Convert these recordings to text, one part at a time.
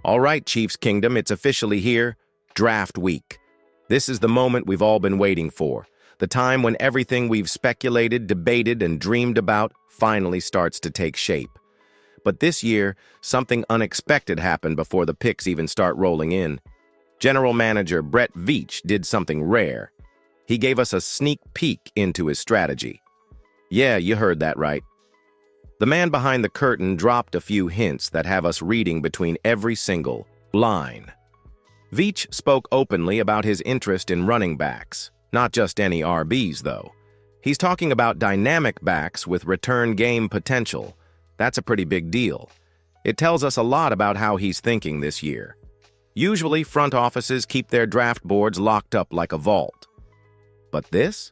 All right, Chiefs Kingdom, it's officially here, draft week. This is the moment we've all been waiting for, the time when everything we've speculated, debated, and dreamed about finally starts to take shape. But this year, something unexpected happened before the picks even start rolling in. General Manager Veach did something rare. He gave us a sneak peek into his strategy. Yeah, you heard that right. The man behind the curtain dropped a few hints that have us reading between every single line. Veach spoke openly about his interest in running backs, not just any RBs, though. He's talking about dynamic backs with return game potential. That's a pretty big deal. It tells us a lot about how he's thinking this year. Usually, front offices keep their draft boards locked up like a vault. But this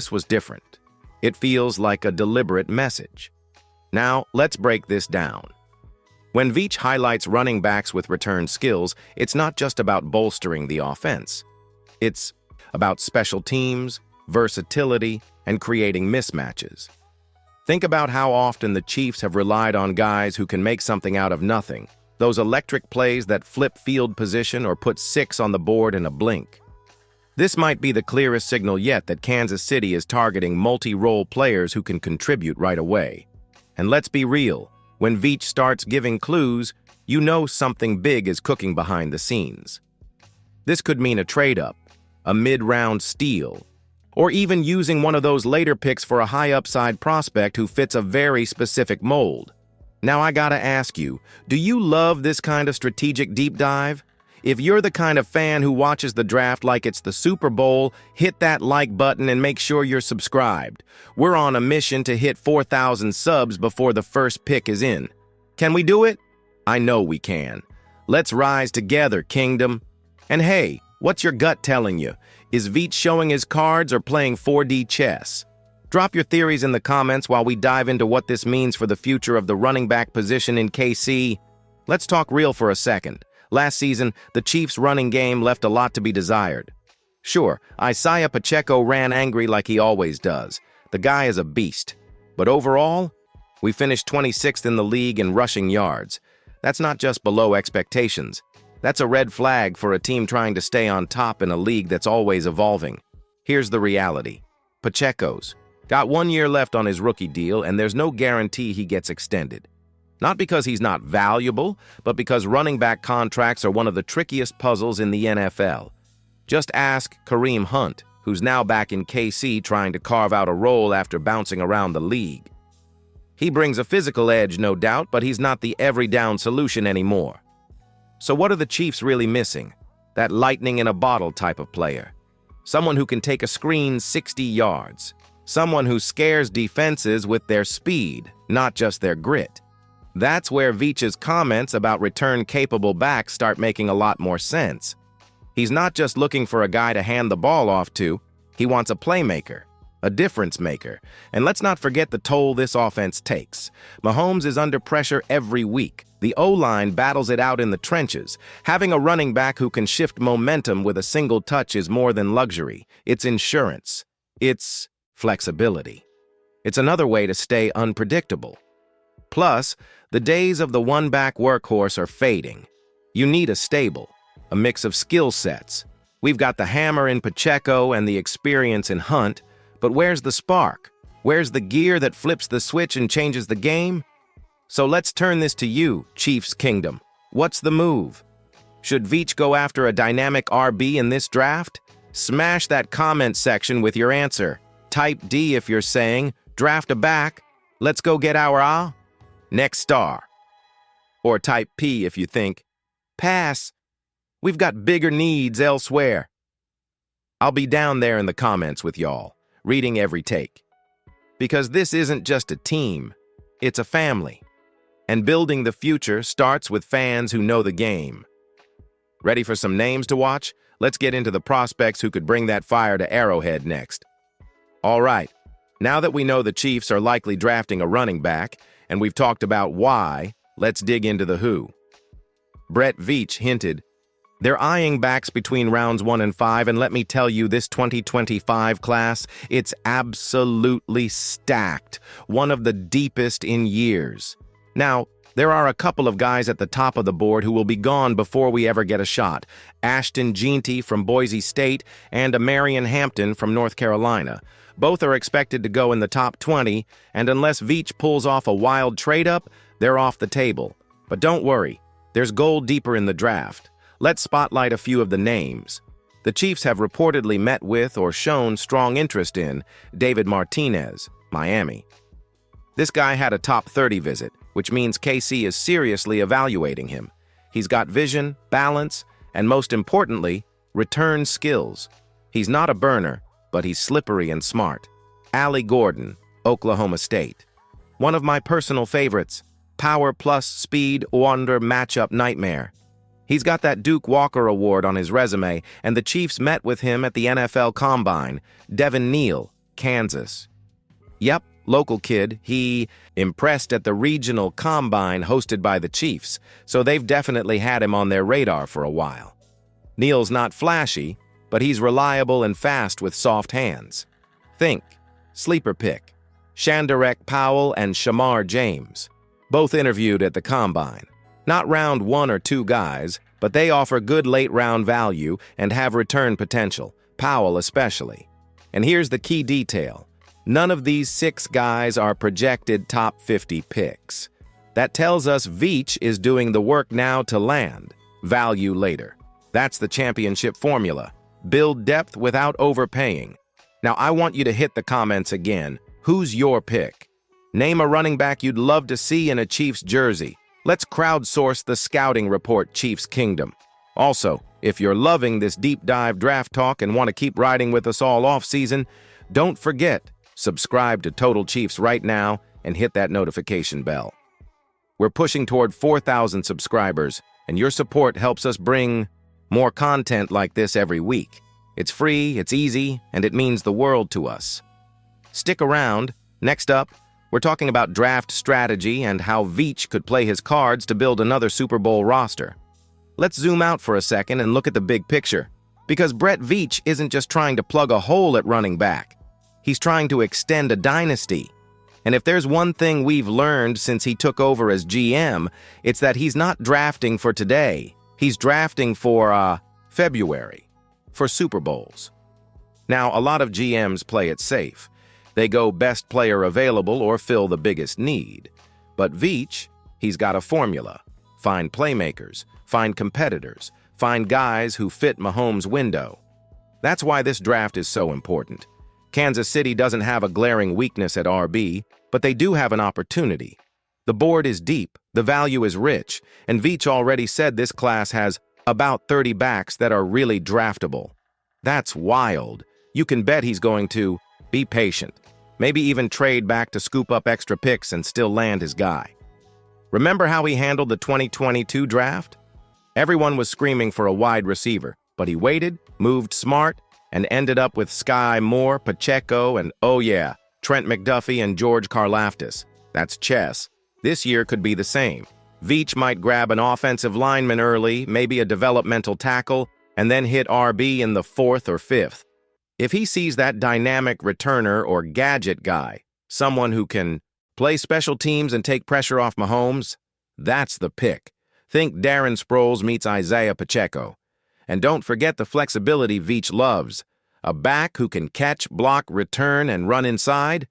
was different. It feels like a deliberate message. Now, let's break this down. When Veach highlights running backs with return skills, it's not just about bolstering the offense. It's about special teams, versatility, and creating mismatches. Think about how often the Chiefs have relied on guys who can make something out of nothing, those electric plays that flip field position or put 6 on the board in a blink. This might be the clearest signal yet that Kansas City is targeting multi-role players who can contribute right away. And let's be real, when Veach starts giving clues, you know something big is cooking behind the scenes. This could mean a trade-up, a mid-round steal, or even using one of those later picks for a high-upside prospect who fits a very specific mold. Now I gotta ask you, do you love this kind of strategic deep dive? If you're the kind of fan who watches the draft like it's the Super Bowl, hit that like button and make sure you're subscribed. We're on a mission to hit 4,000 subs before the first pick is in. Can we do it? I know we can. Let's rise together, Kingdom. And hey, what's your gut telling you? Is Veach showing his cards or playing 4D chess? Drop your theories in the comments while we dive into what this means for the future of the running back position in KC. Let's talk real for a second. Last season, the Chiefs' running game left a lot to be desired. Sure, Isaiah Pacheco ran angry like he always does. The guy is a beast. But overall, we finished 26th in the league in rushing yards. That's not just below expectations. That's a red flag for a team trying to stay on top in a league that's always evolving. Here's the reality. Pacheco's got 1 year left on his rookie deal, and there's no guarantee he gets extended. Not because he's not valuable, but because running back contracts are one of the trickiest puzzles in the NFL. Just ask Kareem Hunt, who's now back in KC trying to carve out a role after bouncing around the league. He brings a physical edge, no doubt, but he's not the every-down solution anymore. So what are the Chiefs really missing? That lightning-in-a-bottle type of player. Someone who can take a screen 60 yards. Someone who scares defenses with their speed, not just their grit. That's where Veach's comments about return-capable backs start making a lot more sense. He's not just looking for a guy to hand the ball off to, he wants a playmaker, a difference maker. And let's not forget the toll this offense takes. Mahomes is under pressure every week. The O-line battles it out in the trenches. Having a running back who can shift momentum with a single touch is more than luxury. It's insurance. It's flexibility. It's another way to stay unpredictable. Plus, the days of the one-back workhorse are fading. You need a stable, a mix of skill sets. We've got the hammer in Pacheco and the experience in Hunt, but where's the spark? Where's the gear that flips the switch and changes the game? So let's turn this to you, Chiefs Kingdom. What's the move? Should Veach go after a dynamic RB in this draft? Smash that comment section with your answer. Type D if you're saying, draft a back. Let's go get our next star. Or type P if you think, pass. We've got bigger needs elsewhere. I'll be down there in the comments with y'all, reading every take. Because this isn't just a team, it's a family. And building the future starts with fans who know the game. Ready for some names to watch? Let's get into the prospects who could bring that fire to Arrowhead next. All right, now that we know the Chiefs are likely drafting a running back, and we've talked about why, let's dig into the who. Veach hinted, they're eyeing backs between rounds 1 and 5, and let me tell you, this 2025 class, it's absolutely stacked, one of the deepest in years. Now, There are a couple of guys at the top of the board who will be gone before we ever get a shot. Ashton Jeanty from Boise State and Marion Hampton from North Carolina. Both are expected to go in the top 20, and unless Veach pulls off a wild trade-up, they're off the table. But don't worry, there's gold deeper in the draft. Let's spotlight a few of the names. The Chiefs have reportedly met with or shown strong interest in David Martinez, Miami. This guy had a top 30 visit, which means KC is seriously evaluating him. He's got vision, balance, and most importantly, return skills. He's not a burner, but he's slippery and smart. Allie Gordon, Oklahoma State. One of my personal favorites, power plus speed wonder matchup nightmare. He's got that Duke Walker Award on his resume, and the Chiefs met with him at the NFL Combine. Devin Neal, Kansas. Yep, local kid. He impressed at the regional Combine hosted by the Chiefs, so they've definitely had him on their radar for a while. Neal's not flashy, but he's reliable and fast with soft hands. Think, sleeper pick, Shandarek Powell and Shamar James, both interviewed at the Combine. Not round 1 or 2 guys, but they offer good late-round value and have return potential, Powell especially. And here's the key detail. None of these 6 guys are projected top 50 picks. That tells us Veach is doing the work now to land, value later. That's the championship formula. Build depth without overpaying. Now I want you to hit the comments again. Who's your pick? Name a running back you'd love to see in a Chiefs jersey. Let's crowdsource the scouting report, Chiefs Kingdom. Also, if you're loving this deep dive draft talk and want to keep riding with us all off-season, don't forget, subscribe to Total Chiefs right now and hit that notification bell. We're pushing toward 4,000 subscribers, and your support helps us bring more content like this every week. It's free, it's easy, and it means the world to us. Stick around. Next up, we're talking about draft strategy and how Veach could play his cards to build another Super Bowl roster. Let's zoom out for a second and look at the big picture. Because Brett Veach isn't just trying to plug a hole at running back. He's trying to extend a dynasty. And if there's one thing we've learned since he took over as GM, it's that he's not drafting for today. He's drafting for, February. For Super Bowls. Now, a lot of GMs play it safe. They go best player available or fill the biggest need. But Veach, he's got a formula. Find playmakers, find competitors, find guys who fit Mahomes' window. That's why this draft is so important. Kansas City doesn't have a glaring weakness at RB, but they do have an opportunity. The board is deep, the value is rich, and Veach already said this class has about 30 backs that are really draftable. That's wild. You can bet he's going to be patient. Maybe even trade back to scoop up extra picks and still land his guy. Remember how he handled the 2022 draft? Everyone was screaming for a wide receiver, but he waited, moved smart, and ended up with Sky Moore, Pacheco, and oh yeah, Trent McDuffie and George Karlaftis. That's chess. This year could be the same. Veach might grab an offensive lineman early, maybe a developmental tackle, and then hit RB in the 4th or 5th. If he sees that dynamic returner or gadget guy, someone who can play special teams and take pressure off Mahomes, that's the pick. Think Darren Sproles meets Isaiah Pacheco. And don't forget the flexibility Veach loves. A back who can catch, block, return, and run inside?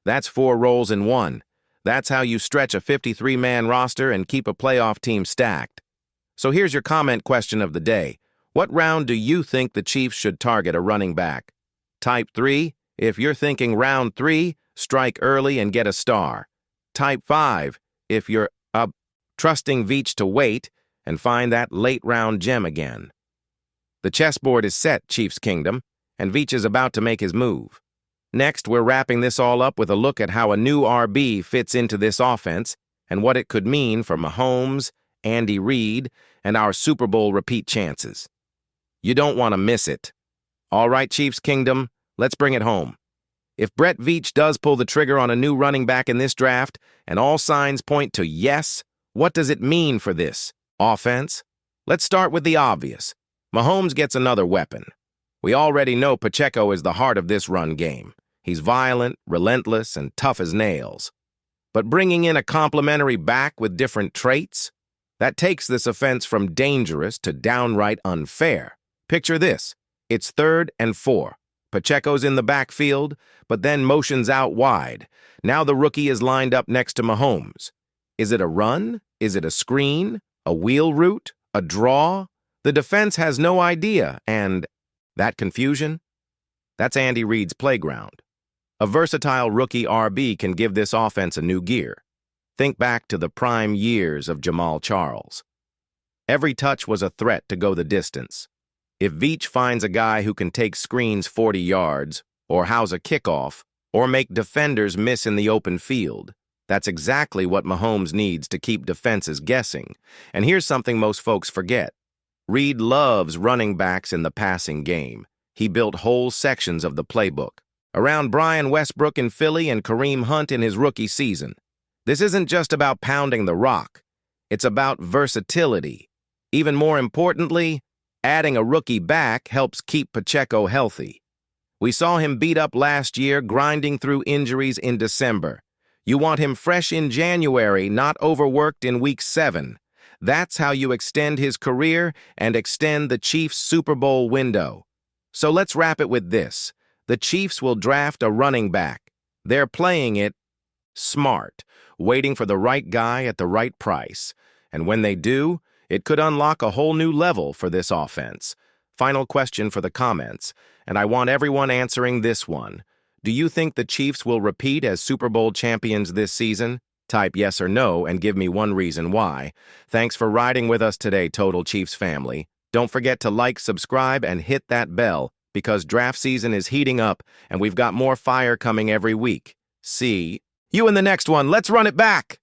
That's 4 roles in one. That's how you stretch a 53-man roster and keep a playoff team stacked. So here's your comment question of the day. What round do you think the Chiefs should target a running back? Type 3, if you're thinking round 3, strike early and get a star. Type 5, if you're trusting Veach to wait and find that late-round gem again. The chessboard is set, Chiefs Kingdom, and Veach is about to make his move. Next, we're wrapping this all up with a look at how a new RB fits into this offense and what it could mean for Mahomes, Andy Reid, and our Super Bowl repeat chances. You don't want to miss it. All right, Chiefs Kingdom, let's bring it home. If Brett Veach does pull the trigger on a new running back in this draft, and all signs point to yes, what does it mean for this offense? Let's start with the obvious. Mahomes gets another weapon. We already know Pacheco is the heart of this run game. He's violent, relentless, and tough as nails. But bringing in a complementary back with different traits? That takes this offense from dangerous to downright unfair. Picture this. It's 3rd and 4. Pacheco's in the backfield, but then motions out wide. Now the rookie is lined up next to Mahomes. Is it a run? Is it a screen? A wheel route? A draw? The defense has no idea, and that confusion? That's Andy Reid's playground. A versatile rookie RB can give this offense a new gear. Think back to the prime years of Jamal Charles. Every touch was a threat to go the distance. If Veach finds a guy who can take screens 40 yards, or house a kickoff, or make defenders miss in the open field, that's exactly what Mahomes needs to keep defenses guessing. And here's something most folks forget. Reid loves running backs in the passing game. He built whole sections of the playbook around Brian Westbrook in Philly and Kareem Hunt in his rookie season. This isn't just about pounding the rock. It's about versatility. Even more importantly, adding a rookie back helps keep Pacheco healthy. We saw him beat up last year, grinding through injuries in December. You want him fresh in January, not overworked in Week 7. That's how you extend his career and extend the Chiefs' Super Bowl window. So let's wrap it with this. The Chiefs will draft a running back. They're playing it smart, waiting for the right guy at the right price. And when they do, it could unlock a whole new level for this offense. Final question for the comments, and I want everyone answering this one. Do you think the Chiefs will repeat as Super Bowl champions this season? Type yes or no and give me one reason why. Thanks for riding with us today, Total Chiefs family. Don't forget to like, subscribe, and hit that bell because draft season is heating up and we've got more fire coming every week. See you in the next one. Let's run it back!